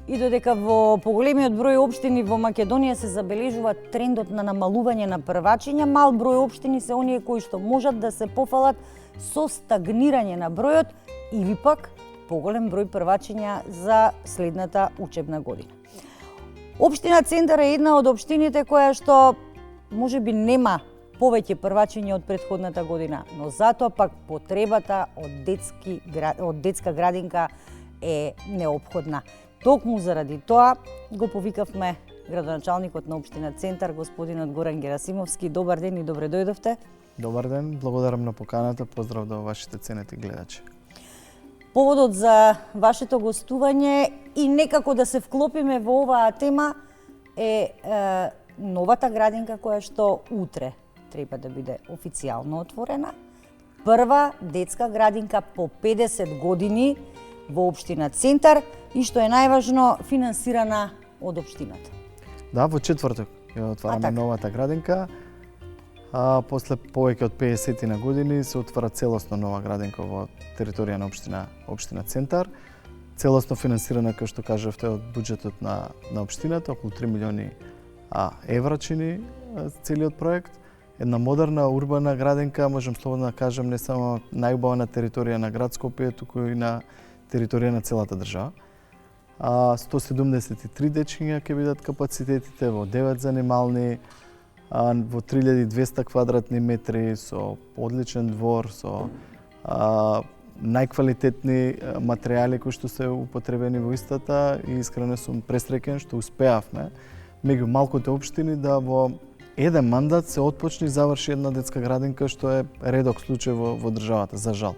и додека во поголемиот број општини во Македонија се забележува трендот на намалување на првачиња, мал број општини се оние кои што можат да се пофалат со стагнирање на бројот или пак поголем број првачиња за следната учебна година. Општина Центар е една од општините која што можеби нема повеќе првачиња од претходната година, но затоа пак потребата од детска градинка е неопходна. Токму заради тоа го повикавме градоначалникот на општина Центар, господинот Горан Герасимовски. Добар ден и добре дојдовте. Добар ден, благодарам на поканата, поздрав до вашите ценети гледачи. Поводот за вашето гостување и некако да се вклопиме во оваа тема е новата градинка која што утре треба да биде официјално отворена. Прва детска градинка по 50 години во општина Центар и што е најважно, финансирана од општината. Да, во четврток ја отвараме новата градинка. После повеќе од 50 на години се отвара целосно нова градинка во територија на општина Центар. Целосно финансирана, како што кажавте, од буџетот на општината, околу 3 милиони евра чини целиот проект. Една модерна урбана градинка, можам слободно да кажам, не само најубава на територија на град Скопје, туку и на територија на целата држава. 173 дечиња ќе бидат капацитетите во 9 занимални, во 3200 квадратни метри, со одличен двор, со најквалитетни материјали кои што се употребени во истата и искрено сум пресреќен што успеавме меѓу малките општини да во еден мандат се отпочне и заврши една детска градинка, што е редок случај во државата, за жал.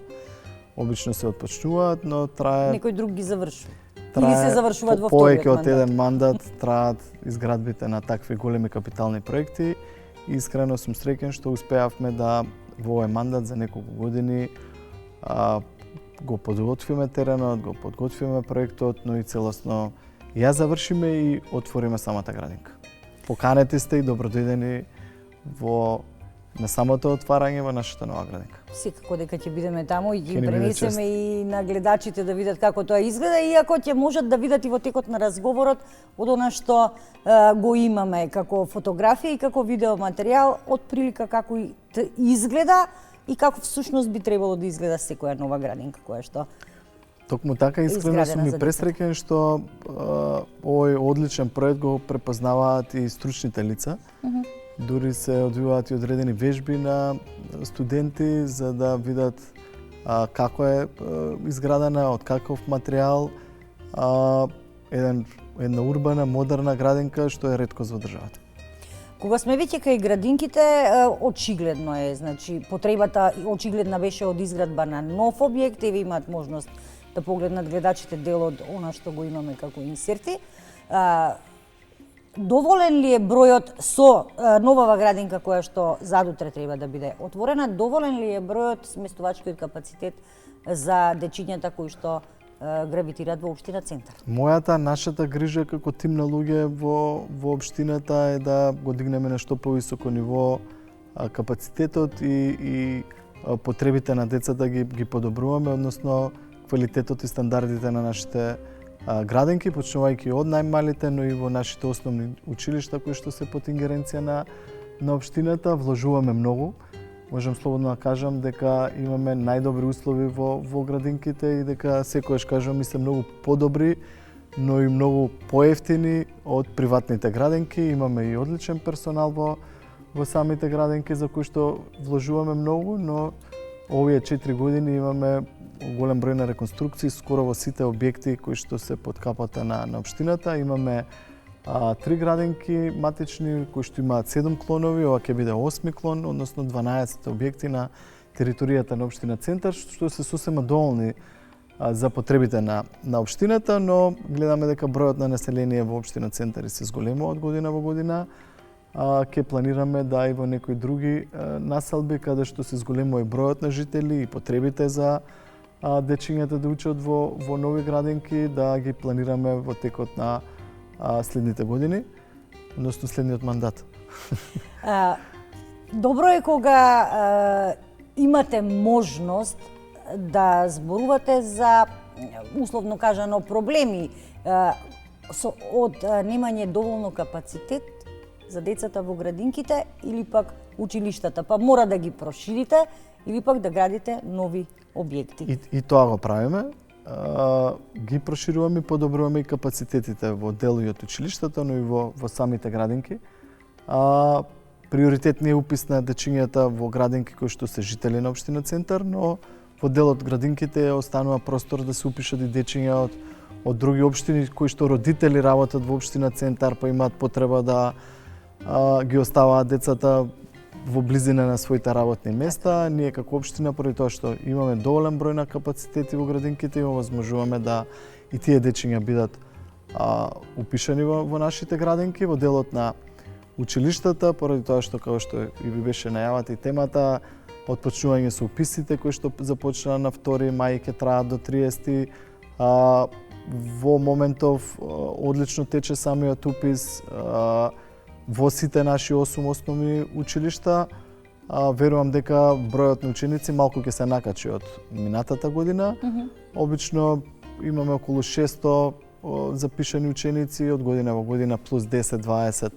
Обично се отпочнуваат, но трае... Некој друг ги завршува. Или се завршуваат во вториот мандат. Повеќе од еден мандат траат изградбите на такви големи капитални проекти и искрено сум среќен што успеавме да во овој мандат за неколку години го подготвиме теренот, го подготвиме проектот, но и целосно ја завршиме и отвориме самата градинка. Поканети сте и добродојдени на самото отварање во нашата нова градинка. Секако дека ќе бидеме таму и ги пренесеме и на гледачите да видат како тоа изгледа, иако ќе можат да видат и во текот на разговорот од она што го имаме како фотографија и како видеоматеријал, од прилика како изгледа и како всушност би требало да изгледа секоја нова градинка која што Токму така, искрено сум и пресреќен што овој одличен проект го препознаваат и стручните лица. Дури се одвиваат и одредени вежби на студенти за да видат како е изградена, од каков материјал, една урбана, модерна градинка што е реткост во државата. Кога сме веќе кај градинките, очигледно е, значи потребата очигледна беше од изградба на нов објект, еве имаат можност да погледнат гледачите дел од она што го имаме како инсерти. Доволен ли е бројот со новава градинка која што задутре треба да биде отворена? Доволен ли е бројот сместувачкиот капацитет за дечињата кои што гравитираат во општина Центар? Нашата грижа како тим на луѓе во општината е да го дигнеме на што повисоко ниво капацитетот и потребите на децата ги подобруваме, односно квалитетот и стандардите на нашите градинки, почнувајќи од најмалите, но и во нашите основни училишта кои што се под ингеренција на општината, вложуваме многу. Можам слободно да кажам дека имаме најдобри услови во градинките и дека секогаш кажам и се многу подобри, но и многу поевтини од приватните градинки. Имаме и одличен персонал во самите градинки за кои што вложуваме многу, но овие 4 години имаме голем број на реконструкции скоро во сите објекти кои што се под капата на општината. Имаме 3 градинки матични кои што имаат 7 клонови, ова ќе биде 8 клон, односно 12 објекти на територијата на општина Центар, што се сосема доволни за потребите на општината, но гледаме дека бројот на население во општина Центар се зголемува од година во година. Ќе планираме да и во некои други населби каде што се зголемува и бројот на жители и потребите за дечињата да учат во нови градинки, да ги планираме во текот на следните години, односно следниот мандат. Добро е кога имате можност да зборувате за, условно кажано, проблеми од немање доволно капацитет за децата во градинките или пак училиштата, па мора да ги проширите или пак да градите нови објекти. И тоа го правиме. Ги прошируваме и подобруваме и капацитетите во дел и од училиштата, но и во самите градинки. Приоритет не е упис на дечињата во градинки кои што се жители на општина Центар, но во дел од градинките останува простор да се упишат и дечиња од други општини кои што родители работат во општина Центар, па имаат потреба да ги оставаат децата во близина на своите работни места. Ние како општина, поради тоа што имаме доволен број на капацитети во градинките, и овозможуваме да и тие дечиња бидат упишани во нашите градинки. Во делот на училиштата, поради тоа што, како што и ви беше најавата и темата, отпочнување со уписите кои што започна на 2 мај ќе траат до 30. Во моментов одлично тече самиот упис во сите наши 8 основни училишта. Верувам дека бројот на ученици малку ќе се накачи од минатата година. Обично имаме околу 600 запишани ученици, од година во година плюс 10-20,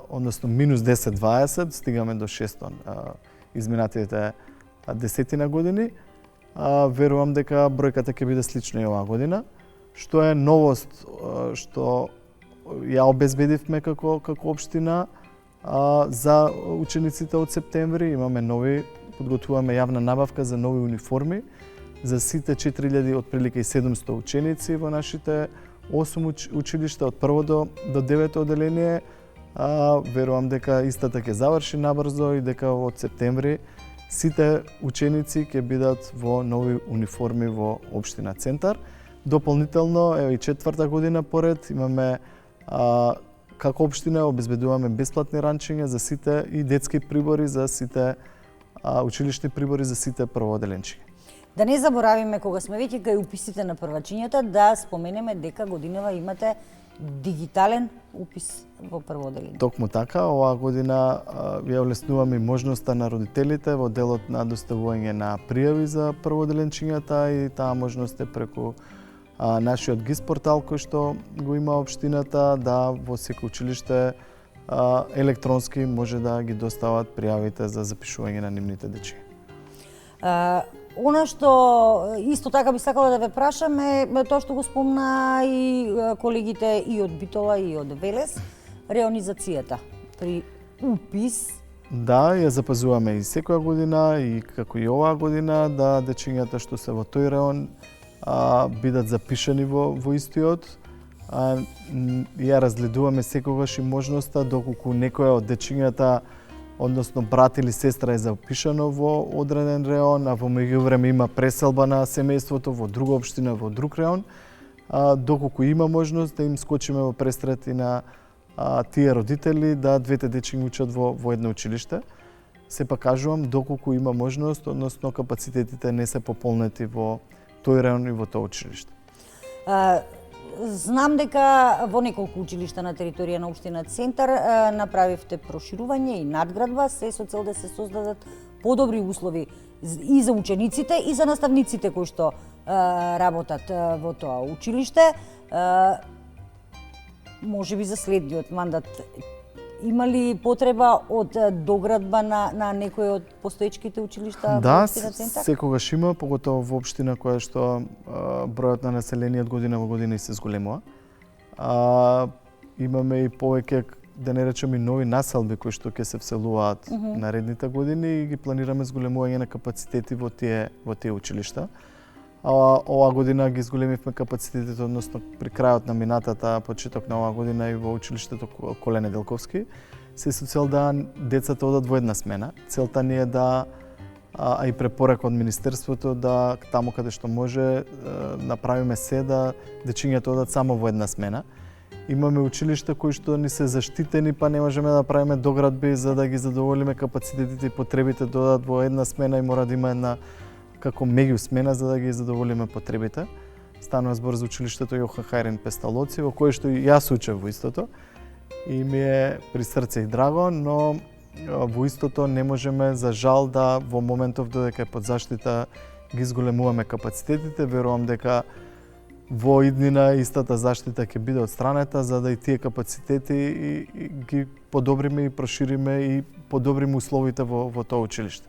односно минус 10-20, стигаме до 600 изминатите десетина години. Верувам дека бројката ќе биде слична и оваа година, што е новост што ја обезбедивме како општина за учениците од септември. Имаме нови, подготвуваме јавна набавка за нови униформи за сите 4000 отприлика и 700 ученици во нашите 8 училишта од 1 до 9 оделение. Верувам дека истата ќе заврши набрзо и дека од септември сите ученици ќе бидат во нови униформи во општина Центар. Дополнително, и 4-та година поред, имаме како општина обезбедуваме бесплатни ранчиња за сите и детски прибори за сите училишни прибори за сите првооделенчиња. Да не заборавиме, кога сме веќе кај уписите на првачињата, да споменеме дека годинава имате дигитален упис во првооделение. Токму така, оваа година ја олеснуваме можноста на родителите во делот на доставување на пријави за првооделенчињата, и таа можност е преку нашиот ГИС портал кој што го има општината, да во секој училиште електронски може да ги достават пријавите за запишување на нивните дечиња. Она што исто така би сакала да ве прашам е тоа што го спомна и колегите и од Битола и од Велес, реонизацијата при упис. Да, ја запазуваме и секоја година, и како и оваа година, да дечињата што се во тој реон бидат запишани во истиот. Ја разгледуваме секогаш и можноста, доколку некоја од дечињата, односно брат или сестра е запишано во одреден реон, а во меѓувреме има преселба на семејството во друга општина, во друг реон, доколку има можност да им скочиме во престрет и на тие родители да двете дечиња учат во едно училиште. Сепак кажувам, доколку има можност, односно капацитетите не се пополнети во тој реон и во тоа училиште. Знам дека во неколку училишта на територија на општина Центар направивте проширување и надградба, се со цел да се создадат подобри услови и за учениците и за наставниците кои што работат во тоа училиште. Можеби за следниот мандат има ли потреба од доградба на некој од постоечките училишта во општина Центар? Да, секогаш има, поготово во општина која што бројот на население од година во година се зголемува. Имаме и повеќе, да не речеме, нови населби кои што ќе се вселуваат наредните години и ги планираме зголемување на капацитети во тие училишта. Оваа година ги зголемивме капацитетите, односно при крајот на минатата, почеток на оваа година и во училиштето Коле Неделковски, се со цел да децата одат во една смена. Целта ни е да, и препорака од Министерството, да таму каде што може направиме се да дечињата одат само во една смена. Имаме училишта кои што ни се заштитени, па не можеме да правиме доградби за да ги задоволиме капацитетите и потребите да одат во една смена и мора да има една како меѓу смена за да ги задоволиме потребите. Станува збор за училиштето Јохан Хајрин Песталоци, во кое што и јас учев во истото. И ми е при срце и драго, но во истото не можеме за жал да во моментов додека е под заштита ги зголемуваме капацитетите. Верувам дека во иднина истата заштита ќе биде одстранета за да и тие капацитети и ги подобриме и прошириме и подобриме условите во тоа училиште.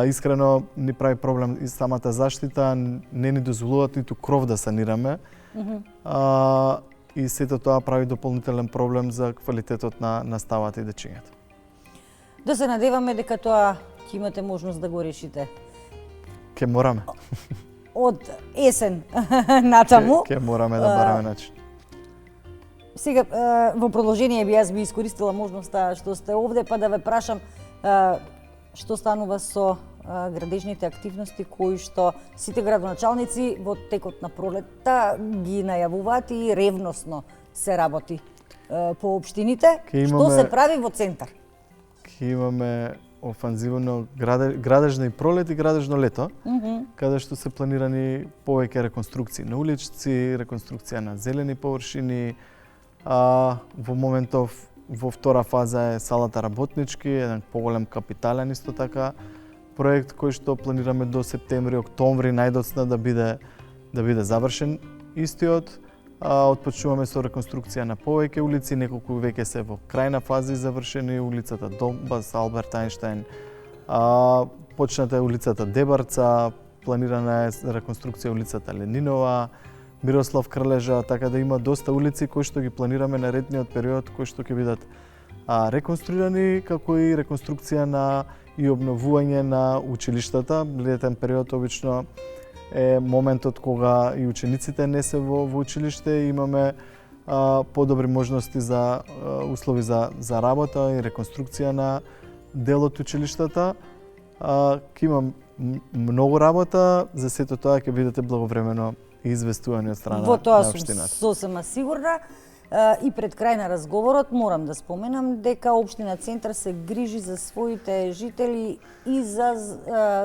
Искрено ни прави проблем и самата заштита, не ни дозволуваат ниту кров да санираме. И сето тоа прави дополнителен проблем за квалитетот на наставата и дечињата. Да се надеваме дека тоа ќе имате можност да го решите. Ке мораме. Од есен натаму. Ке мораме да бараме начин. Сега, во продолжение би јас би искористила можноста што сте овде, па да ве прашам што станува со градежните активности кои што сите градоначалници во текот на пролетта ги најавуваат и ревносно се работи по општините. Што се прави во центар? Ке имаме офанзивно градежна и пролет и градежно лето, каде што се планирани повеќе реконструкции на уличци, реконструкција на зелени површини. Во моментов во втора фаза е салата работнички, еден поголем капитален исто така проект кој што планираме до септември, октомври најдоцна да биде завршен истиот. Отпочнуваме со реконструкција на повеќе улици, неколку веќе се во крајна фаза завршени, улицата Донбас, Алберт Ајнштајн, почната е улицата Дебарца, планирана е реконструкција улицата Ленинова, Мирослав Крлежа, така да има доста улици кои што ги планираме наредниот период, кои што ќе бидат реконструирани, како и реконструкција и обновување на училиштата. Летен период обично е моментот кога и учениците не се во училиште, имаме подобри можности за услови за работа и реконструкција на дел од училиштата. Ќе има многу работа, за сето тоа ќе бидете благовремено известувани од страна на општината. Во тоа сум сосема сигурна. И пред крај на разговорот морам да споменам дека општина Центар се грижи за своите жители и за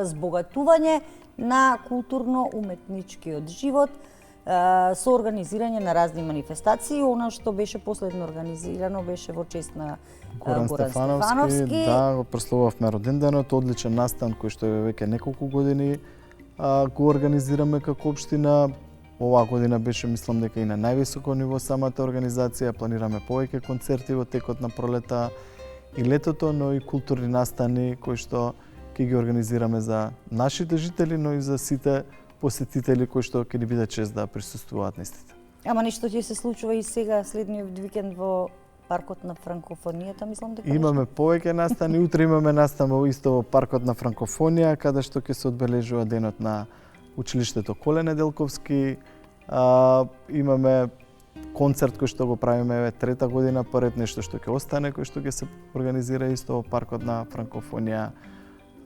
збогатување на културно-уметничкиот живот со организирање на разни манифестации. Она што беше последно организирано беше во чест на Горан Стефановски. Да, го прославувавме роденденот, одличен настан кој што веќе неколку години го организираме како општина. Оваа година беше, мислам дека и на највисоко ниво самата организација. Планираме повеќе концерти во текот на пролета и летото, но и културни настани кои што ќе ги организираме за нашите жители, но и за сите посетители кои што ќе ни биде чест да присуствуваат на истите. Ама нешто ќе се случува и сега следниот викенд во паркот на франкофонијата, мислам дека имаме повеќе настани. Утре имаме настан исто во паркот на франкофонија, каде што ќе се одбележува денот на училиштето Коле Неделковски. Имаме концерт кој што го правиме трета година поред, нешто што ќе остане, кој што ќе се организира исто во паркот на франкофонија.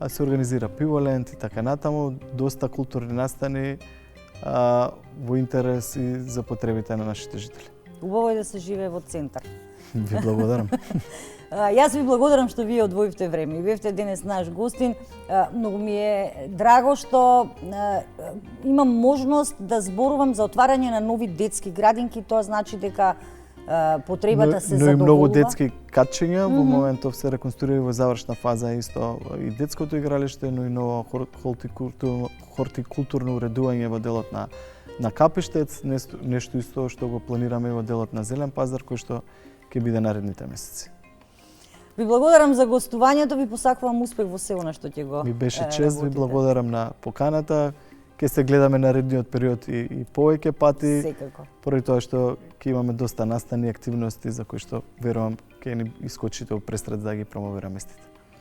Се организира пиволент и така натаму, доста културни настани во интерес и за потребите на нашите жители. Убаво е да се живее во Центар. Ви благодарам. Јас ви благодарам што вие одвоивте време и бевте денес наш гостин. Многу ми е драго што имам можност да зборувам за отварање на нови детски градинки. Тоа значи дека потребата се задоволува. Но и многу детски катчиња, во моментов се реконструира во завршна фаза исто и детското игралиште, но и ново хортикултурно уредување во делот на Капиштец, нешто исто што го планираме во делот на Зелен пазар, кој што ќе биде наредните месеци. Ви благодарам за гостувањето, ви посакувам успех во се она што ќе го ми беше чест, ви благодарам на поканата. Ќе се гледаме наредниот период и повеќе пати. Секако. Поради тоа што ќе имаме доста настани активности за кои што верувам ќе ни искочите во престрет да ги промовираме истите.